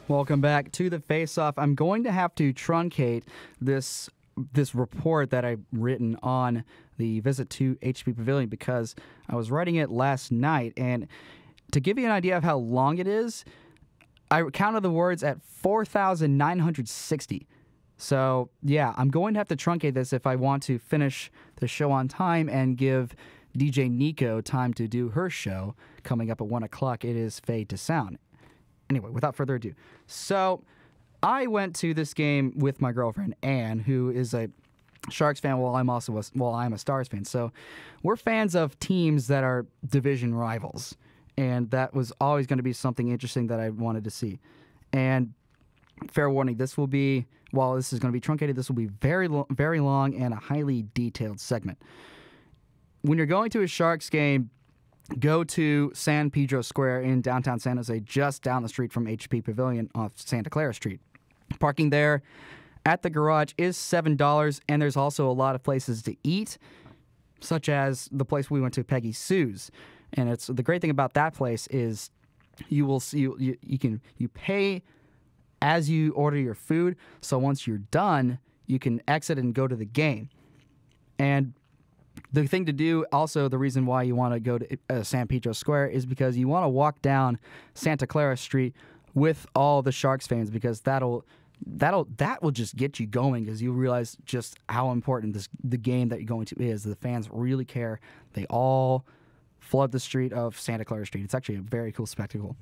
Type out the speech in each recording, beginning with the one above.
Welcome back to the Faceoff. I'm going to have to truncate this report that I've written on the visit to HP Pavilion because I was writing it last night. And to give you an idea of how long it is, I counted the words at 4,960. So, yeah, I'm going to have to truncate this if I want to finish the show on time and give DJ Nico time to do her show coming up at 1 o'clock. It is Fade to Sound. Anyway, without further ado. So, I went to this game with my girlfriend, Anne, who is a Sharks fan while I'm a Stars fan. So, we're fans of teams that are division rivals. And that was always going to be something interesting that I wanted to see. And fair warning, this will be, while this is going to be truncated, this will be very long and a highly detailed segment. When you're going to a Sharks game, go to San Pedro Square in downtown San Jose, just down the street from HP Pavilion off Santa Clara Street. Parking there at the garage is $7, and there's also a lot of places to eat, such as the place we went to, Peggy Sue's. And it's the great thing about that place is you will see you pay as you order your food. So once you're done, you can exit and go to the game. And the thing to do, also the reason why you want to go to San Pedro Square is because you want to walk down Santa Clara Street with all the Sharks fans, because that will just get you going, because you realize just how important the game that you're going to is. The fans really care. They all flood the street of Santa Clara Street. It's actually a very cool spectacle.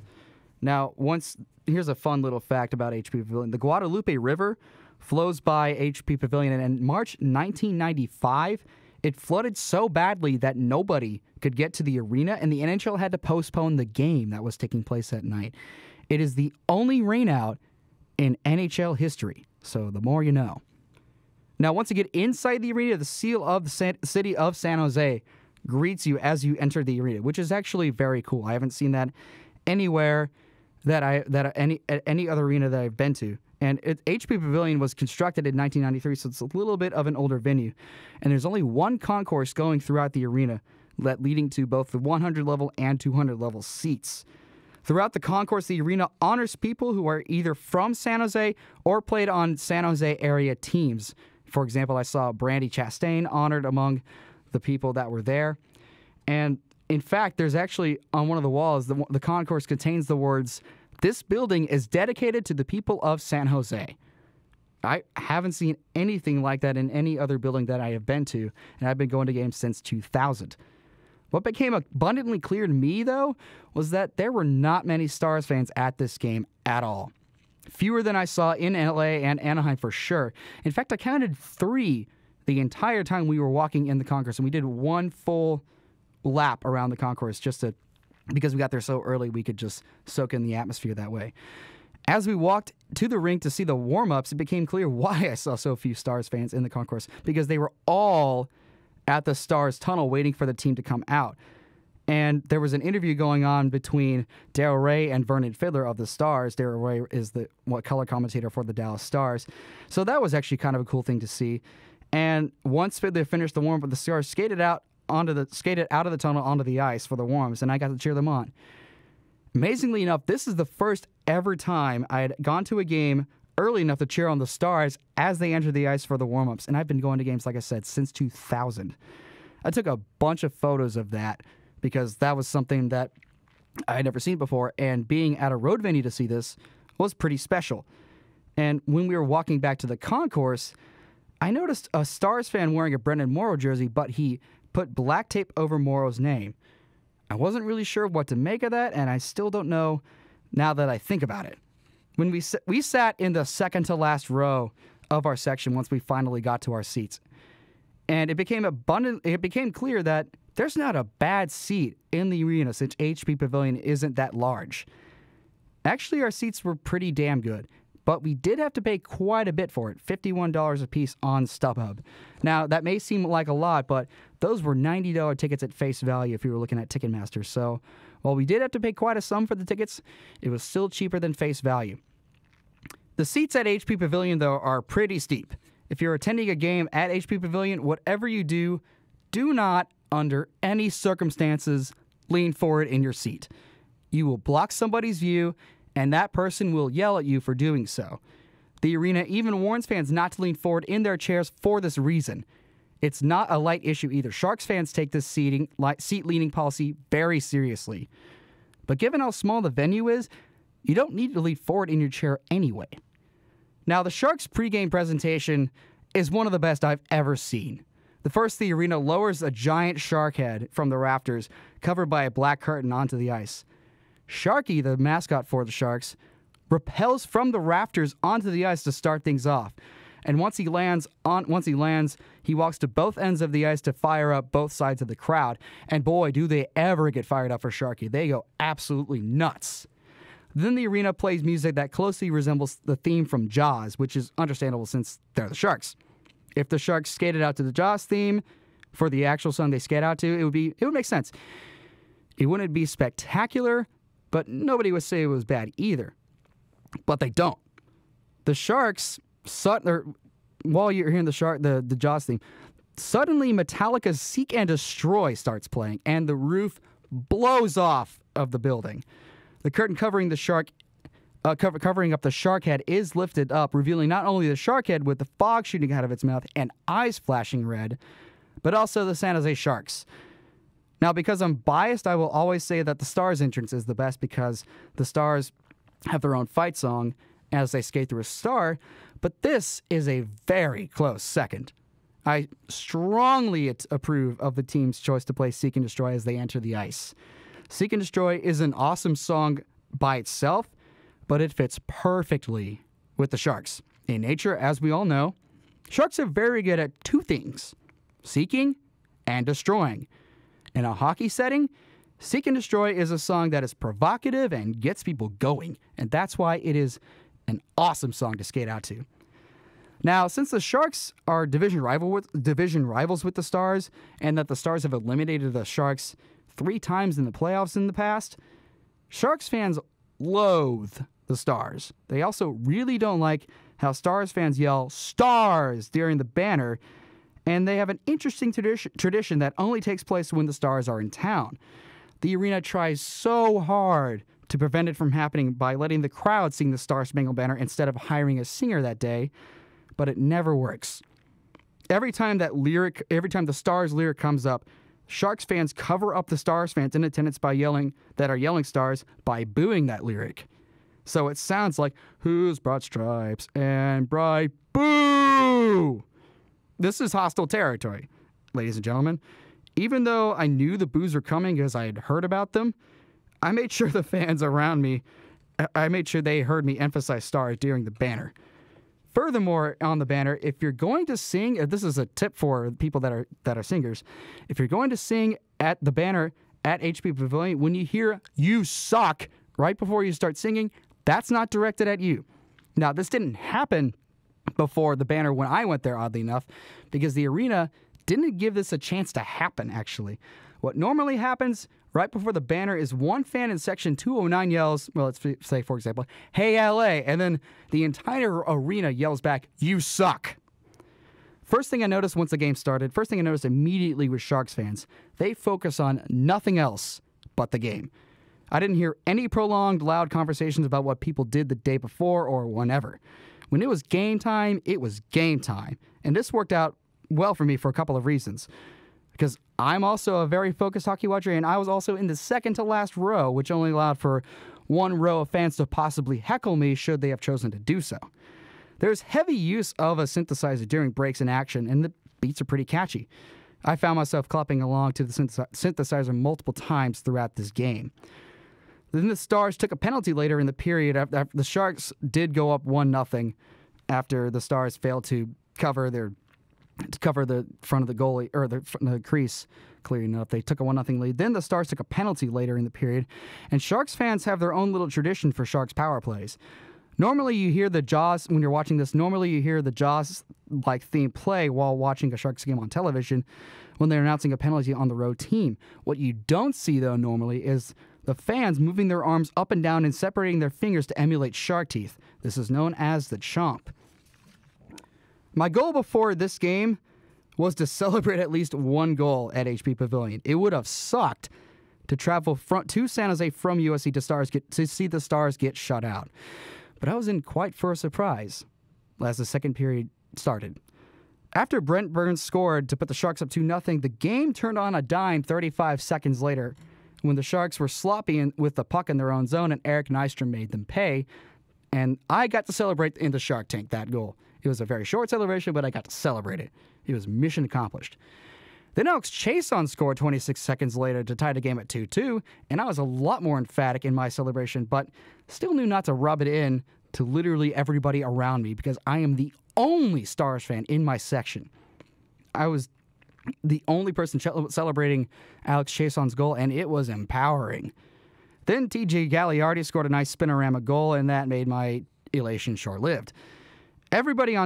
Now, here's a fun little fact about HP Pavilion. The Guadalupe River flows by HP Pavilion, and in March 1995, it flooded so badly that nobody could get to the arena, and the NHL had to postpone the game that was taking place that night. It is the only rainout in NHL history, so the more you know. Now, once you get inside the arena, the seal of the city of San Jose greets you as you enter the arena, which is actually very cool. I haven't seen that anywhere any other arena that I've been to. And HP Pavilion was constructed in 1993, so it's a little bit of an older venue. And there's only one concourse going throughout the arena, leading to both the 100 level and 200 level seats. Throughout the concourse, the arena honors people who are either from San Jose or played on San Jose area teams. For example, I saw Brandi Chastain honored among the people that were there. And in fact, there's actually on one of the walls, the concourse contains the words, "This building is dedicated to the people of San Jose." I haven't seen anything like that in any other building that I have been to, and I've been going to games since 2000. What became abundantly clear to me, though, was that there were not many Stars fans at this game at all. Fewer than I saw in LA and Anaheim for sure. In fact, I counted 3 the entire time we were walking in the concourse, and we did one full lap around the concourse because we got there so early, we could just soak in the atmosphere that way. As we walked to the rink to see the warm-ups, it became clear why I saw so few Stars fans in the concourse, because they were all at the Stars tunnel waiting for the team to come out. And there was an interview going on between Darryl Ray and Vernon Fiddler of the Stars. Darryl Ray is the color commentator for the Dallas Stars. So that was actually kind of a cool thing to see. And once Fiddler finished the warm-up, the Stars skated out of the tunnel onto the ice for the warm-ups, and I got to cheer them on. Amazingly enough, this is the first ever time I had gone to a game early enough to cheer on the Stars as they entered the ice for the warm-ups, and I've been going to games, like I said, since 2000. I took a bunch of photos of that because that was something that I had never seen before, and being at a road venue to see this was pretty special. And when we were walking back to the concourse, I noticed a Stars fan wearing a Brendan Morrow jersey, but he put black tape over Morrow's name. I wasn't really sure what to make of that, and I still don't know now that I think about it. When we sat in the second to last row of our section once we finally got to our seats, and it became clear that there's not a bad seat in the arena since HP Pavilion isn't that large. Actually, our seats were pretty damn good, but we did have to pay quite a bit for it, $51 a piece on StubHub. Now, that may seem like a lot, but those were $90 tickets at face value if you were looking at Ticketmaster. So while we did have to pay quite a sum for the tickets, it was still cheaper than face value. The seats at HP Pavilion, though, are pretty steep. If you're attending a game at HP Pavilion, whatever you do, do not, under any circumstances, lean forward in your seat. You will block somebody's view, and that person will yell at you for doing so. The arena even warns fans not to lean forward in their chairs for this reason. It's not a light issue either. Sharks fans take this seat-leaning policy very seriously. But given how small the venue is, you don't need to lean forward in your chair anyway. Now, the Sharks' pregame presentation is one of the best I've ever seen. The arena lowers a giant shark head from the rafters, covered by a black curtain, onto the ice. Sharky, the mascot for the Sharks, rappels from the rafters onto the ice to start things off. And once he lands, he walks to both ends of the ice to fire up both sides of the crowd. And boy, do they ever get fired up for Sharky. They go absolutely nuts. Then the arena plays music that closely resembles the theme from Jaws, which is understandable since they're the Sharks. If the Sharks skated out to the Jaws theme for the actual song they skate out to, it would make sense. It wouldn't be spectacular, but nobody would say it was bad either. But they don't. The Sharks, while you're hearing the Jaws theme, suddenly Metallica's Seek and Destroy starts playing, and the roof blows off of the building. The curtain covering up the shark head is lifted up, revealing not only the shark head with the fog shooting out of its mouth and eyes flashing red, but also the San Jose Sharks. Now, because I'm biased, I will always say that the Stars entrance is the best because the Stars have their own fight song as they skate through a star, but this is a very close second. I strongly approve of the team's choice to play Seek and Destroy as they enter the ice. Seek and Destroy is an awesome song by itself, but it fits perfectly with the Sharks. In nature, as we all know, Sharks are very good at two things: seeking and destroying. In a hockey setting, Seek and Destroy is a song that is provocative and gets people going, and that's why it is an awesome song to skate out to. Now, since the Sharks are division rivals with the Stars, and that the Stars have eliminated the Sharks 3 times in the playoffs in the past, Sharks fans loathe the Stars. They also really don't like how Stars fans yell "Stars" during the banner, and they have an interesting tradition that only takes place when the Stars are in town. The arena tries so hard to prevent it from happening by letting the crowd sing the Star Spangled Banner instead of hiring a singer that day, but it never works. Every time the Stars lyric comes up, Sharks fans cover up the Stars fans in attendance yelling Stars by booing that lyric. So it sounds like, "Who's brought stripes and bright boo?" This is hostile territory, ladies and gentlemen. Even though I knew the boos were coming as I had heard about them, I made sure the fans around me, I made sure they heard me emphasize Stars during the banner. Furthermore, on the banner, if you're going to sing, this is a tip for people that are singers, if you're going to sing at the banner at HP Pavilion, when you hear "You suck" right before you start singing, that's not directed at you. Now, this didn't happen before the banner when I went there, oddly enough, because the arena didn't give this a chance to happen, actually. What normally happens right before the banner is one fan in section 209 yells, well, let's say, for example, "Hey, LA," and then the entire arena yells back, "You suck." First thing I noticed once the game started, first thing I noticed immediately was Sharks fans. They focus on nothing else but the game. I didn't hear any prolonged, loud conversations about what people did the day before or whenever. When it was game time, it was game time. And this worked out well for me for a couple of reasons. Because I'm also a very focused hockey watcher, and I was also in the second to last row, which only allowed for one row of fans to possibly heckle me should they have chosen to do so. There's heavy use of a synthesizer during breaks in action, and the beats are pretty catchy. I found myself clapping along to the synthesizer multiple times throughout this game. Then the Stars took a penalty later in the period after the Sharks did go up 1-0 after the Stars failed to cover the front of the goalie, or the crease clearly enough. They took a 1-0 lead. Then the Stars took a penalty later in the period, and Sharks fans have their own little tradition for Sharks power plays. Normally you hear the Jaws, when you're watching this, Jaws-like theme play while watching a Sharks game on television when they're announcing a penalty on the road team. What you don't see, though, normally is the fans moving their arms up and down and separating their fingers to emulate shark teeth. This is known as the chomp. My goal before this game was to celebrate at least one goal at HP Pavilion. It would have sucked to travel to San Jose from USC to see the Stars get shut out. But I was in quite for a surprise as the second period started. After Brent Burns scored to put the Sharks up 2-0, the game turned on a dime 35 seconds later when the Sharks were sloppy with the puck in their own zone and Eric Nystrom made them pay. And I got to celebrate in the Shark Tank that goal. It was a very short celebration, but I got to celebrate it. It was mission accomplished. Then Alex Chason scored 26 seconds later to tie the game at 2-2, and I was a lot more emphatic in my celebration, but still knew not to rub it in to literally everybody around me because I am the only Stars fan in my section. I was the only person celebrating Alex Chason's goal, and it was empowering. Then TJ Gagliardi scored a nice spinorama goal, and that made my elation short-lived. Everybody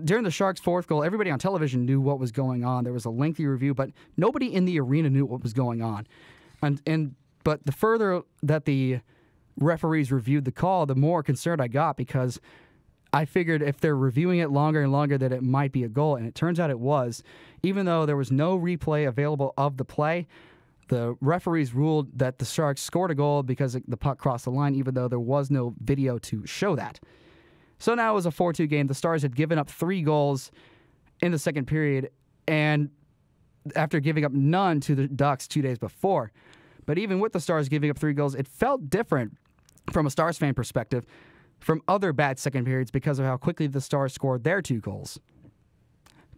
during the Sharks' fourth goal, everybody on television knew what was going on. There was a lengthy review, but nobody in the arena knew what was going on. But the further that the referees reviewed the call, the more concerned I got because I figured if they're reviewing it longer and longer that it might be a goal, and it turns out it was. Even though there was no replay available of the play, the referees ruled that the Sharks scored a goal because the puck crossed the line, even though there was no video to show that. So now it was a 4-2 game. The Stars had given up 3 goals in the second period, and after giving up none to the Ducks 2 days before. But even with the Stars giving up 3 goals, it felt different from a Stars fan perspective from other bad second periods because of how quickly the Stars scored their 2 goals.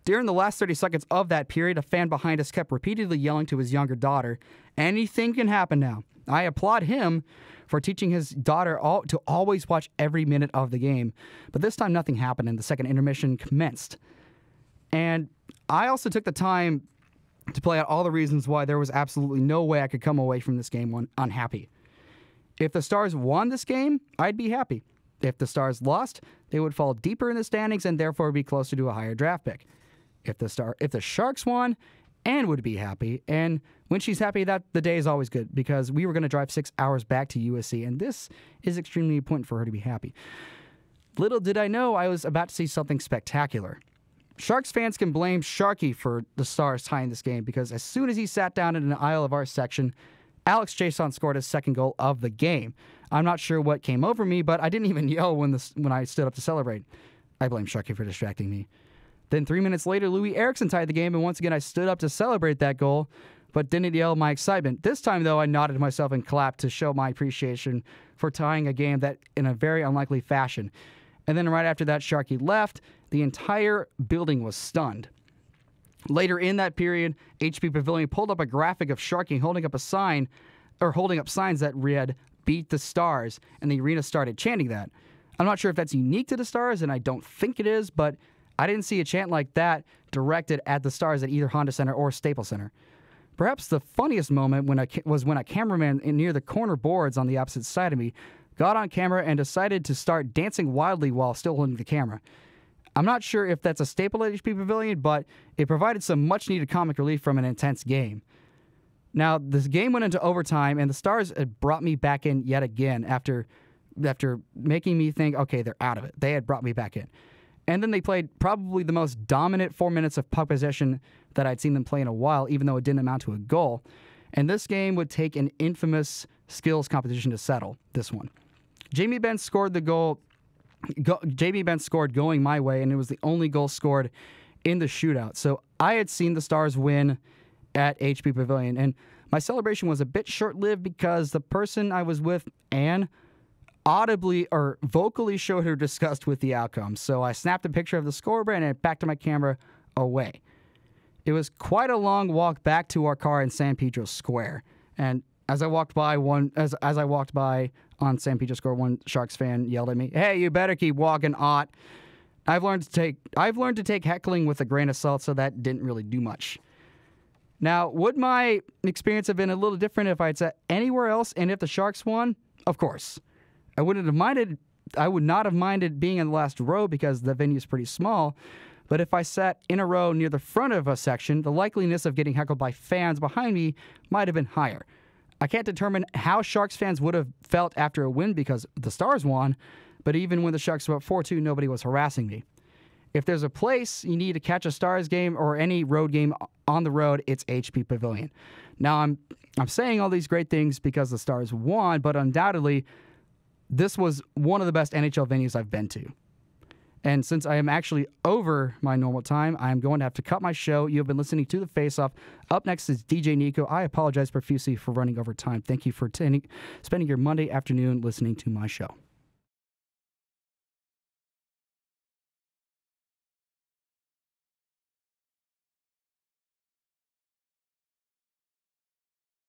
During the last 30 seconds of that period, a fan behind us kept repeatedly yelling to his younger daughter, "Anything can happen now." I applaud him for teaching his daughter to always watch every minute of the game. But this time nothing happened and the second intermission commenced. And I also took the time to play out all the reasons why there was absolutely no way I could come away from this game unhappy. If the Stars won this game, I'd be happy. If the Stars lost, they would fall deeper in the standings and therefore be closer to a higher draft pick. If the Sharks won, Anne would be happy, and when she's happy, that the day is always good because we were going to drive 6 hours back to USC, and this is extremely important for her to be happy. Little did I know I was about to see something spectacular. Sharks fans can blame Sharky for the Stars tying this game because as soon as he sat down in an aisle of our section, Alex Chason scored his second goal of the game. I'm not sure what came over me, but I didn't even yell when I stood up to celebrate. I blame Sharky for distracting me. Then 3 minutes later, Louis Eriksson tied the game, and once again I stood up to celebrate that goal, but didn't yell my excitement. This time, though, I nodded to myself and clapped to show my appreciation for tying a game that in a very unlikely fashion. And then right after that, Sharky left. The entire building was stunned. Later in that period, HP Pavilion pulled up a graphic of Sharky holding up signs that read, "Beat the Stars," and the arena started chanting that. I'm not sure if that's unique to the Stars, and I don't think it is, but I didn't see a chant like that directed at the Stars at either Honda Center or Staples Center. Perhaps the funniest moment was when a cameraman near the corner boards on the opposite side of me got on camera and decided to start dancing wildly while still holding the camera. I'm not sure if that's a staple at HP Pavilion, but it provided some much-needed comic relief from an intense game. Now, this game went into overtime, and the Stars had brought me back in yet again after making me think, okay, they're out of it. They had brought me back in. And then they played probably the most dominant 4 minutes of puck possession that I'd seen them play in a while, even though it didn't amount to a goal. And this game would take an infamous skills competition to settle this one. Jamie Benn scored the goal. Jamie Benn scored going my way, and it was the only goal scored in the shootout. So I had seen the Stars win at HP Pavilion, and my celebration was a bit short-lived because the person I was with, Anne, audibly or vocally showed her disgust with the outcome. So I snapped a picture of the scoreboard and back to my camera away. It was quite a long walk back to our car in San Pedro Square, and as I walked by on San Pedro Square, one Sharks fan yelled at me, "Hey, you better keep walking, Ott." I've learned to take heckling with a grain of salt, so that didn't really do much. Now, would my experience have been a little different if I'd sat anywhere else and if the Sharks won? Of course. I would not have minded being in the last row because the venue's pretty small, but if I sat in a row near the front of a section, the likeliness of getting heckled by fans behind me might have been higher. I can't determine how Sharks fans would have felt after a win because the Stars won, but even when the Sharks were up 4-2, nobody was harassing me. If there's a place you need to catch a Stars game or any road game on the road, it's HP Pavilion. Now, I'm saying all these great things because the Stars won, but undoubtedly, this was one of the best NHL venues I've been to. And since I am actually over my normal time, I am going to have to cut my show. You have been listening to The Faceoff. Up next is DJ Nico. I apologize profusely for running over time. Thank you for spending your Monday afternoon listening to my show.